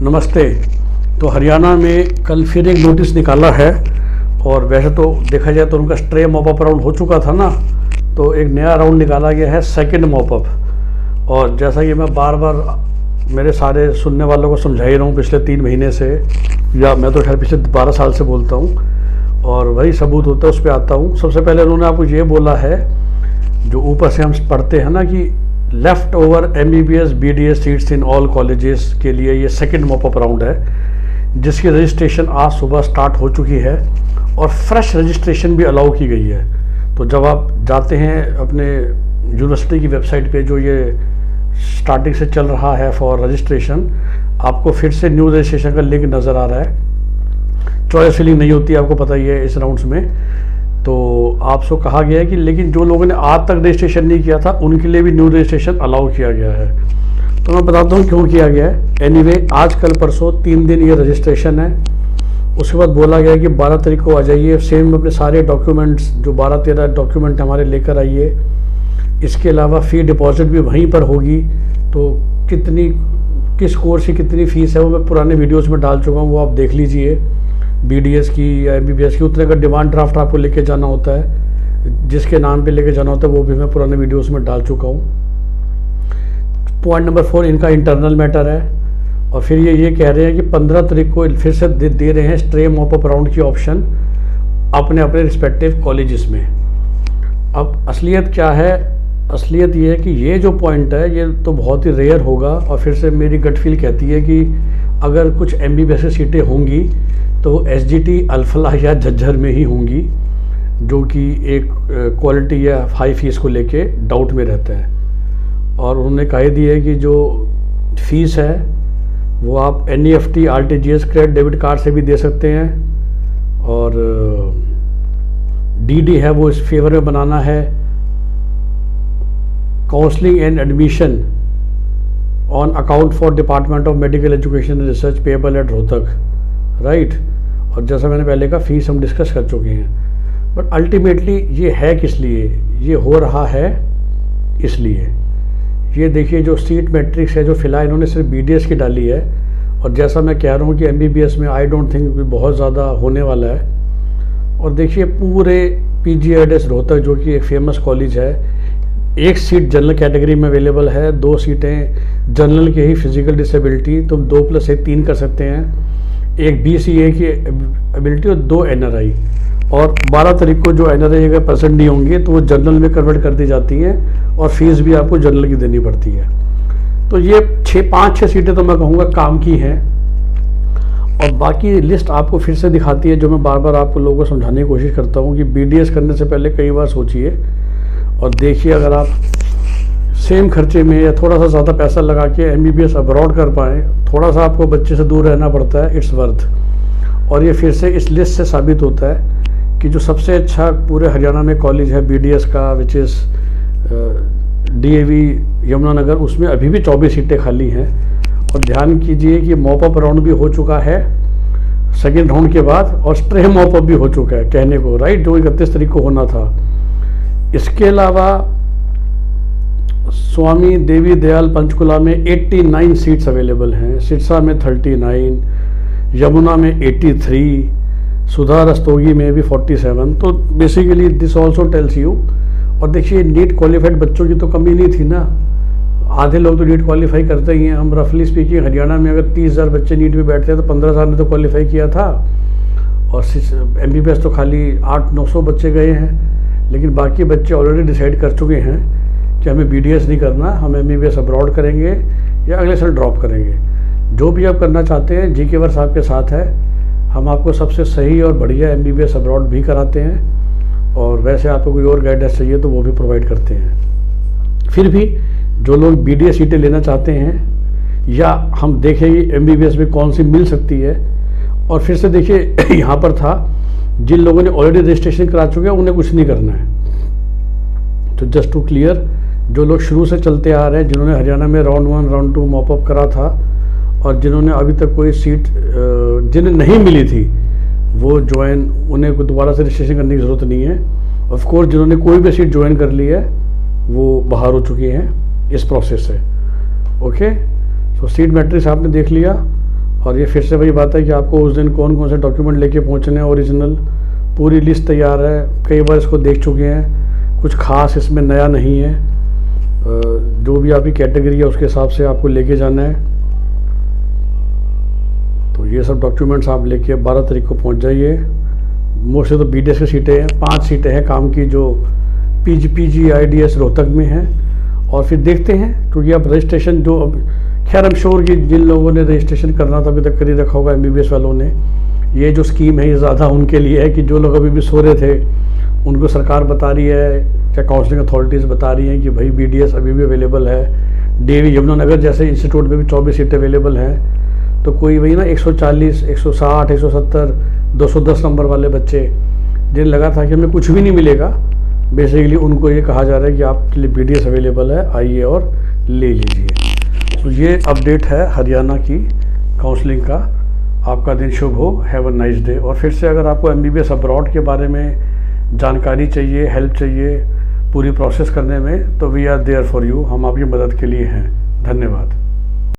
नमस्ते। तो हरियाणा में कल फिर एक नोटिस निकाला है, और वैसे तो देखा जाए तो उनका स्ट्रे मॉपअप राउंड हो चुका था ना, तो एक नया राउंड निकाला गया है, सेकंड मॉपअप। और जैसा कि मैं बार बार मेरे सारे सुनने वालों को समझा ही रहा हूँ पिछले 3 महीने से, या मैं तो खैर पिछले 12 साल से बोलता हूँ, और वही सबूत होता है उस पर आता हूँ। सबसे पहले उन्होंने आपको ये बोला है, जो ऊपर से हम पढ़ते हैं ना, कि left over MBBS BDS seats in all colleges के लिए ये सेकंड मॉपअप राउंड है, जिसकी रजिस्ट्रेशन आज सुबह स्टार्ट हो चुकी है और फ्रेश रजिस्ट्रेशन भी अलाउ की गई है। तो जब आप जाते हैं अपने यूनिवर्सिटी की वेबसाइट पे, जो ये स्टार्टिंग से चल रहा है फॉर रजिस्ट्रेशन, आपको फिर से न्यू रजिस्ट्रेशन का लिंक नज़र आ रहा है। चॉइस फिलिंग नहीं होती, आपको पता ही है इस राउंड्स में। तो आपसे कहा गया है कि लेकिन जो लोगों ने आज तक रजिस्ट्रेशन नहीं किया था उनके लिए भी न्यू रजिस्ट्रेशन अलाउ किया गया है। तो मैं बताता हूँ क्यों किया गया है। एनीवे, आज कल परसों 3 दिन ये रजिस्ट्रेशन है। उसके बाद बोला गया है कि 12 तारीख को आ जाइए, सेम अपने सारे डॉक्यूमेंट्स जो 12-13 डॉक्यूमेंट हमारे लेकर आइए। इसके अलावा फ़ी डिपॉजिट भी वहीं पर होगी। तो किस कोर्स की कितनी फ़ीस है वो मैं पुराने वीडियोज़ में डाल चुका हूँ, वो आप देख लीजिए। BDS की या MBBS की उतने का डिमांड ड्राफ्ट आपको लेके जाना होता है, जिसके नाम पे लेके जाना होता है, वो भी मैं पुराने वीडियोस में डाल चुका हूँ। पॉइंट नंबर 4 इनका इंटरनल मैटर है। और फिर ये कह रहे हैं कि 15 तारीख को फिर से दे रहे हैं स्ट्रे मॉपअप राउंड की ऑप्शन अपने अपने रिस्पेक्टिव कॉलेजेस में। अब असलियत क्या है? असलियत ये है कि ये जो पॉइंट है ये तो बहुत ही रेयर होगा, और फिर से मेरी गट फील कहती है कि अगर कुछ MBBS की सीटें होंगी तो SGT अल्फला या झज्जर में ही होंगी, जो कि एक क्वालिटी या हाई फीस को लेके डाउट में रहता है। और उन्होंने कह दिया है कि जो फीस है वो आप NEFT RTGS credit debit card से भी दे सकते हैं, और DD है वो इस फेवर में बनाना है। Counselling and admission on account for department of medical education and research payable eight Rohtak, right. और जैसा मैंने पहले कहा, फीस हम डिस्कस कर चुके हैं। बट अल्टीमेटली ये है किस लिए? ये हो रहा है इसलिए। ये देखिए, जो सीट मैट्रिक्स है जो फिलहाल इन्होंने सिर्फ BDS की डाली है, और जैसा मैं कह रहा हूँ कि MBBS में आई डोंट थिंक बहुत ज़्यादा होने वाला है। और देखिए, पूरे PGIS रोहतक, जो कि एक फेमस कॉलेज है, 1 सीट जनरल कैटेगरी में अवेलेबल है, 2 सीटें जनरल की ही फिजिकल डिसेबिलिटी, तुम 2+1 3 कर सकते हैं, एक BCA की एबिलिटी और 2 NRI। और 12 तारीख को जो NRI अगर परसेंट नहीं होंगे तो वो जनरल में कन्वर्ट कर दी जाती हैं, और फीस भी आपको जनरल की देनी पड़ती है। तो ये 5-6 सीटें तो मैं कहूँगा काम की हैं। और बाकी लिस्ट आपको फिर से दिखाती है, जो मैं बार बार आपको लोगों को समझाने की कोशिश करता हूँ कि BDS करने से पहले कई बार सोचिए और देखिए, अगर आप सेम खर्चे में या थोड़ा सा ज़्यादा पैसा लगा के MBBS अब्रॉड कर पाएँ, थोड़ा सा आपको बच्चे से दूर रहना पड़ता है, इट्स वर्थ। और ये फिर से इस लिस्ट से साबित होता है कि जो सबसे अच्छा पूरे हरियाणा में कॉलेज है BDS का, विच इज़ DAV यमुनानगर, उसमें अभी भी 24 सीटें खाली हैं। और ध्यान कीजिए कि मॉपअप राउंड भी हो चुका है सेकेंड राउंड के बाद, और स्ट्रे मॉपअप भी हो चुका है कहने को, राइट, जो 31 तारीख को होना था। इसके अलावा स्वामी देवी दयाल पंचकुला में 89 सीट्स अवेलेबल हैं, सिरसा में 39, यमुना में 83, सुधा रस्तोगी में भी 47। तो basically this also tells you. और देखिए, नीट क्वालिफाइड बच्चों की तो कमी नहीं थी ना, आधे लोग तो नीट क्वालिफाई करते ही हैं। हम रफली स्पीकिंग हरियाणा में अगर 30,000 बच्चे नीट में बैठते हैं तो 15,000 ने तो क्वालिफाई किया था, और MBBS तो खाली 800-900 बच्चे गए हैं। लेकिन बाकी बच्चे ऑलरेडी डिसाइड कर चुके हैं कि हमें BDS नहीं करना, हम MBBS अब्रॉड करेंगे या अगले साल ड्रॉप करेंगे। जो भी आप करना चाहते हैं, GK वर्स आपके साथ है। हम आपको सबसे सही और बढ़िया MBBS अब्रॉड भी कराते हैं, और वैसे आपको कोई और गाइडेंस चाहिए तो वो भी प्रोवाइड करते हैं। फिर भी जो लोग BDS सीटें लेना चाहते हैं, या हम देखेंगे MBBS में कौन सी मिल सकती है। और फिर से देखिए, यहाँ पर था जिन लोगों ने ऑलरेडी रजिस्ट्रेशन करा चुके हैं उन्हें कुछ नहीं करना है। तो जस्ट टू क्लियर, जो लोग शुरू से चलते आ रहे हैं, जिन्होंने हरियाणा में राउंड 1 राउंड 2 मॉपअप करा था, और जिन्होंने अभी तक कोई सीट जिन्हें नहीं मिली थी, वो ज्वाइन, उन्हें दोबारा से रजिस्ट्रेशन करने की ज़रूरत नहीं है। ऑफ कोर्स जिन्होंने कोई भी सीट ज्वाइन कर ली है वो बाहर हो चुके हैं इस प्रोसेस से। ओके, सो सीट मैट्रिक्स आपने देख लिया, और ये फिर से वही बात है कि आपको उस दिन कौन कौन से डॉक्यूमेंट लेके पहुंचने हैं ओरिजिनल, पूरी लिस्ट तैयार है। कई बार इसको देख चुके हैं, कुछ खास इसमें नया नहीं है। जो भी आपकी कैटेगरी है उसके हिसाब से आपको लेके जाना है। तो ये सब डॉक्यूमेंट्स आप लेके 12 तारीख को पहुंच जाइए। मोस्टली तो BDS की सीटें हैं, 5 सीटें हैं काम की जो PGIDS रोहतक में हैं। और फिर देखते हैं, क्योंकि अब रजिस्ट्रेशन जो खैर आई एम श्योर कि जिन लोगों ने रजिस्ट्रेशन करना था अभी तक कर ही रखा होगा MBBS वालों ने। ये जो स्कीम है ये ज़्यादा उनके लिए है कि जो लोग अभी भी सो रहे थे उनको सरकार बता रही है, क्या काउंसलिंग अथॉरिटीज़ बता रही हैं कि भाई BDS अभी भी अवेलेबल है। DAV यमुनानगर जैसे इंस्टीट्यूट में भी 24 सीटें अवेलेबल हैं। तो कोई वही ना 140, 160, 170, 210 नंबर वाले बच्चे जिन्हें लगा था कि हमें कुछ भी नहीं मिलेगा, बेसिकली उनको ये कहा जा रहा है कि आपके लिए BDS अवेलेबल है, आइए और ले लीजिए। तो ये अपडेट है हरियाणा की काउंसलिंग का। आपका दिन शुभ हो, हैव अ नाइस डे। और फिर से अगर आपको MBBS अब्रॉड के बारे में जानकारी चाहिए, हेल्प चाहिए पूरी प्रोसेस करने में, तो we are there for you, हम आपकी मदद के लिए हैं। धन्यवाद।